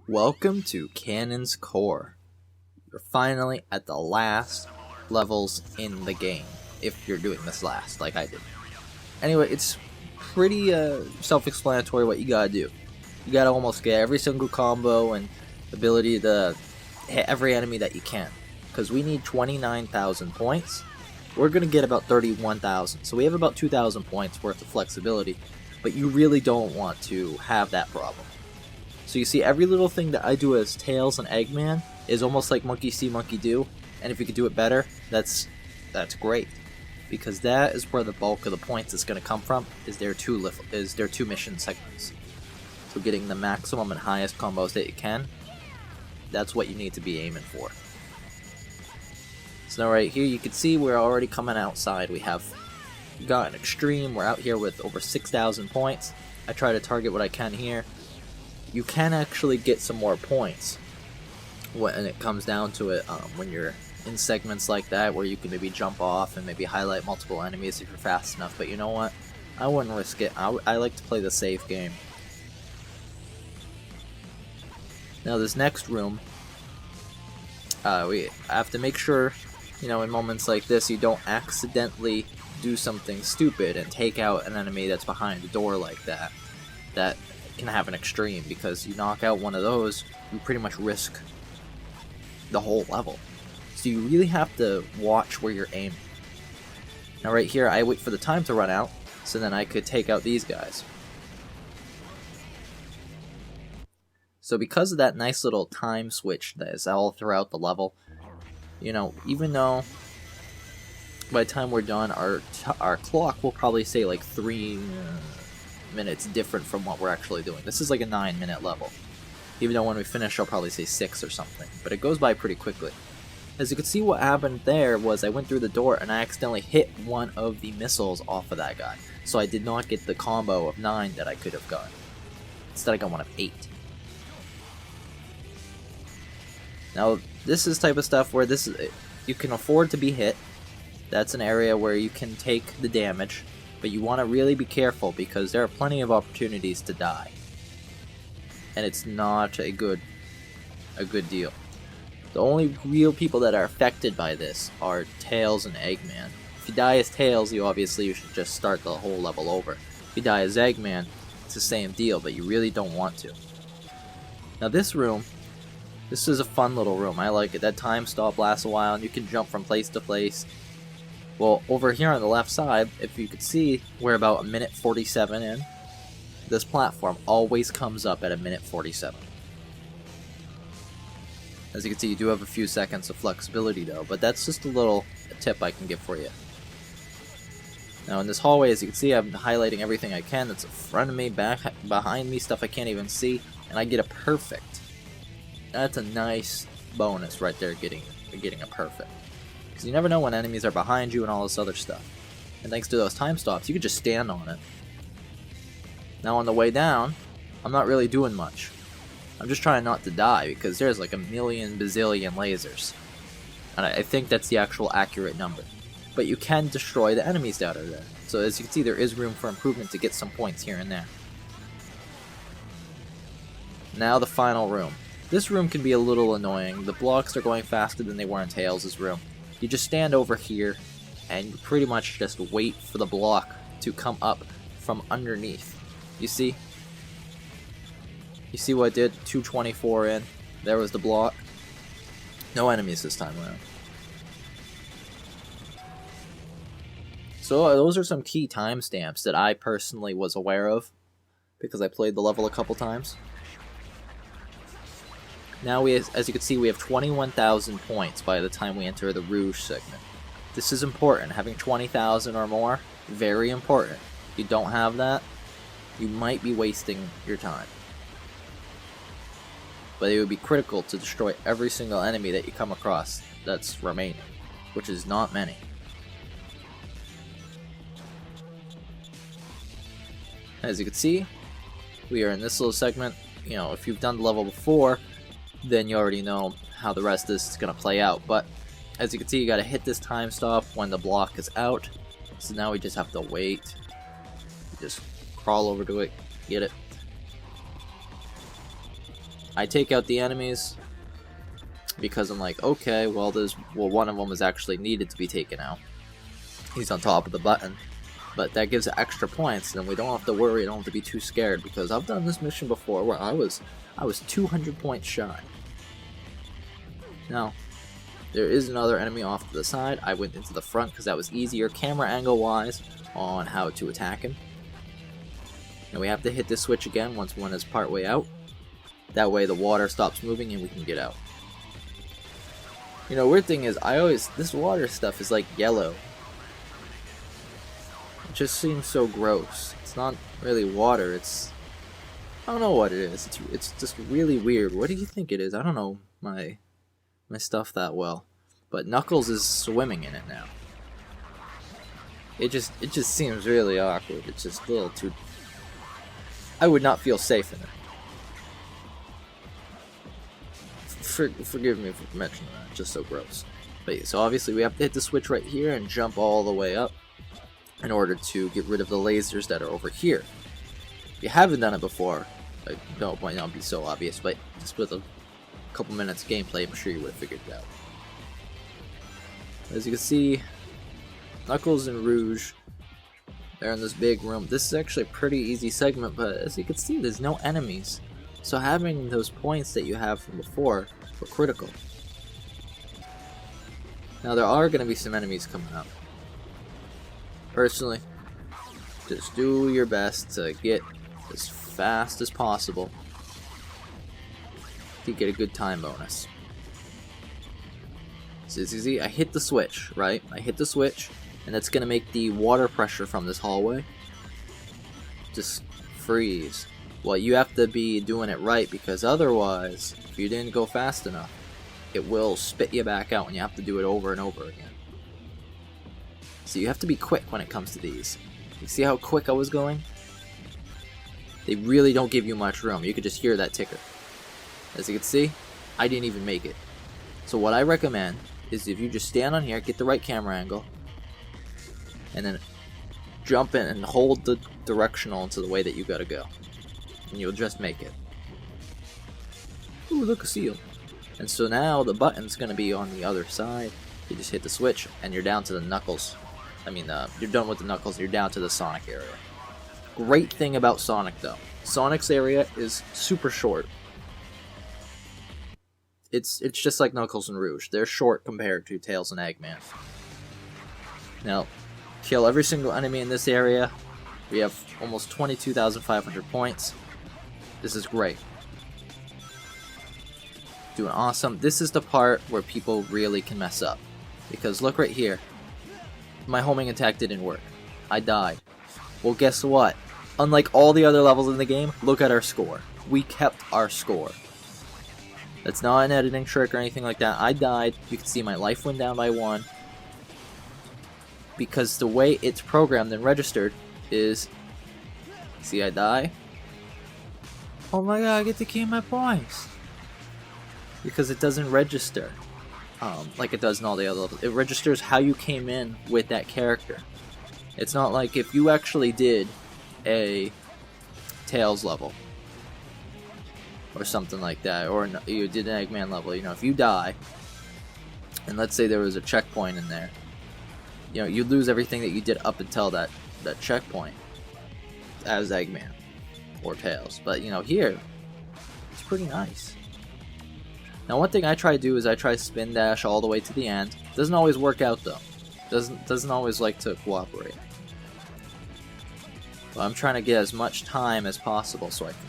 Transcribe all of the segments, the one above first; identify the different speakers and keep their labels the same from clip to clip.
Speaker 1: Welcome to Cannon's Core. You're finally at the last levels in the game, if you're doing this last, like I did. Anyway, it's pretty self-explanatory what you gotta do. You gotta almost get every single combo and ability to hit every enemy that you can. Because we need 29,000 points. We're gonna get about 31,000, so we have about 2,000 points worth of flexibility, but you really don't want to have that problem. So you see, every little thing that I do as Tails and Eggman is almost like Monkey See, Monkey Do, and if you could do it better, that's great, because that is where the bulk of the points is going to come from. Is their two mission segments. So getting the maximum and highest combos that you can, that's what you need to be aiming for. So now right here, you can see we're already coming outside. We have got an extreme. We're out here with over 6,000 points. I try to target what I can here. You can actually get some more points when it comes down to it, when you're in segments like that where you can maybe jump off and maybe highlight multiple enemies if you're fast enough, but you know what, I wouldn't risk it. I like to play the safe game. Now this next room, we have to make sure, you know, in moments like this you don't accidentally do something stupid and take out an enemy that's behind the door like that. That can have an extreme, because you knock out one of those, you pretty much risk the whole level. So you really have to watch where you're aiming. Now right here, I wait for the time to run out, so then I could take out these guys. So because of that nice little time switch that is all throughout the level, you know, even though by the time we're done, our clock will probably say like 3 minutes different from what we're actually doing. This is like a 9-minute level, even though when we finish I'll probably say 6 or something, but it goes by pretty quickly. As you can see, what happened there was I went through the door and I accidentally hit one of the missiles off of that guy, so I did not get the combo of 9 that I could have gotten. Instead I got one of 8. Now this is type of stuff where you can afford to be hit. That's an area where you can take the damage, but you want to really be careful because there are plenty of opportunities to die, and it's not a good deal. The only real people that are affected by this are Tails and Eggman. If you die as Tails, you should just start the whole level over. If you die as Eggman, it's the same deal, but you really don't want to. Now this room, this is a fun little room. I like it. That time stop lasts a while and you can jump from place to place. Well, over here on the left side, if you could see, we're about 1:47 in. This platform always comes up at 1:47. As you can see, you do have a few seconds of flexibility though, but that's just a little tip I can give for you. Now in this hallway, as you can see, I'm highlighting everything I can that's in front of me, behind me, stuff I can't even see, and I get a perfect. That's a nice bonus right there, getting a perfect. Because you never know when enemies are behind you and all this other stuff. And thanks to those time stops, you can just stand on it. Now on the way down, I'm not really doing much. I'm just trying not to die, because there's like a million bazillion lasers. And I think that's the actual accurate number. But you can destroy the enemies that are there. So as you can see, there is room for improvement to get some points here and there. Now the final room. This room can be a little annoying. The blocks are going faster than they were in Tails' room. You just stand over here and you pretty much just wait for the block to come up from underneath. You see? You see what I did? 224 in. There was the block. No enemies this time around. So those are some key timestamps that I personally was aware of, because I played the level a couple times. Now, as you can see, we have 21,000 points by the time we enter the Rouge segment. This is important. Having 20,000 or more, very important. If you don't have that, you might be wasting your time. But it would be critical to destroy every single enemy that you come across that's remaining, which is not many. As you can see, we are in this little segment. You know, if you've done the level before, then you already know how the rest of this is going to play out. But as you can see, you got to hit this time stop when the block is out. So now we just have to wait. Just crawl over to it, get it. I take out the enemies because I'm like, okay, well, one of them is actually needed to be taken out. He's on top of the button, but that gives extra points, and we don't have to worry, don't have to be too scared, because I've done this mission before where I was 200 points shy. Now, there is another enemy off to the side. I went into the front because that was easier camera angle wise on how to attack him. And we have to hit this switch again once one is part way out. That way the water stops moving and we can get out. You know, weird thing is, this water stuff is like yellow. It just seems so gross. It's not really water, I don't know what it is. It's just really weird. What do you think it is? I don't know my stuff that well. But Knuckles is swimming in it now. It just seems really awkward. It's just a little too... I would not feel safe in it. Forgive me for mentioning that, it's just so gross. But yeah, so obviously we have to hit the switch right here and jump all the way up in order to get rid of the lasers that are over here. If you haven't done it before, it might not be so obvious, but just with a couple minutes of gameplay, I'm sure you would have figured it out. As you can see, Knuckles and Rouge, they're in this big room. This is actually a pretty easy segment, but as you can see, there's no enemies. So having those points that you have from before were critical. Now there are going to be some enemies coming up. Personally, just do your best to get as fast as possible to get a good time bonus. So as you see, I hit the switch, right? I hit the switch, and that's going to make the water pressure from this hallway just freeze. Well, you have to be doing it right, because otherwise, if you didn't go fast enough, it will spit you back out and you have to do it over and over again. So you have to be quick when it comes to these. You see how quick I was going? They really don't give you much room. You could just hear that ticker. As you can see, I didn't even make it. So what I recommend is if you just stand on here, get the right camera angle, and then jump in and hold the directional into the way that you gotta go. And you'll just make it. Ooh, look, a seal. And so now the button's going to be on the other side. You just hit the switch and you're down to the Knuckles. You're done with the Knuckles, you're down to the Sonic area. Great thing about Sonic though, Sonic's area is super short. It's just like Knuckles and Rouge. They're short compared to Tails and Eggman. Now, kill every single enemy in this area. We have almost 22,500 points. This is great. Doing awesome. This is the part where people really can mess up. Because look right here. My homing attack didn't work. I died. Well, guess what? Unlike all the other levels in the game, look at our score. We kept our score. That's not an editing trick or anything like that. I died. You can see my life went down by 1. Because the way it's programmed and registered is... See, I die. Oh my god, I get to keep my points. Because it doesn't register like it does in all the other levels. It registers how you came in with that character. It's not like if you actually did a Tails level or something like that, or you did an Eggman level. You know, if you die, and let's say there was a checkpoint in there, you know, you lose everything that you did up until that checkpoint as Eggman or Tails. But you know, here it's pretty nice. Now, one thing I try to do is I try to spin dash all the way to the end. Doesn't always work out though. Doesn't always like to cooperate. But I'm trying to get as much time as possible so I can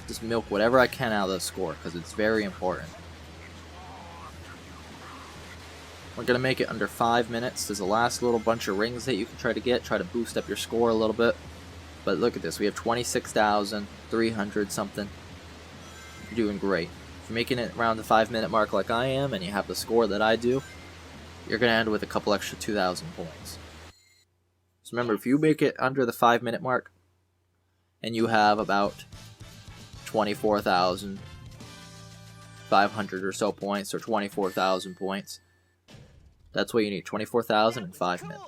Speaker 1: just milk whatever I can out of the score, because it's very important. We're gonna make it under 5 minutes. There's a last little bunch of rings that you can try to get, try to boost up your score a little bit. But look at this, we have 26,300 something. You're doing great. If you're making it around the 5-minute mark like I am, and you have the score that I do, you're going to end with a couple extra 2,000 points. So remember, if you make it under the 5-minute mark, and you have about 24,500 or so points, or 24,000 points, that's what you need, 24,000 in 5 minutes.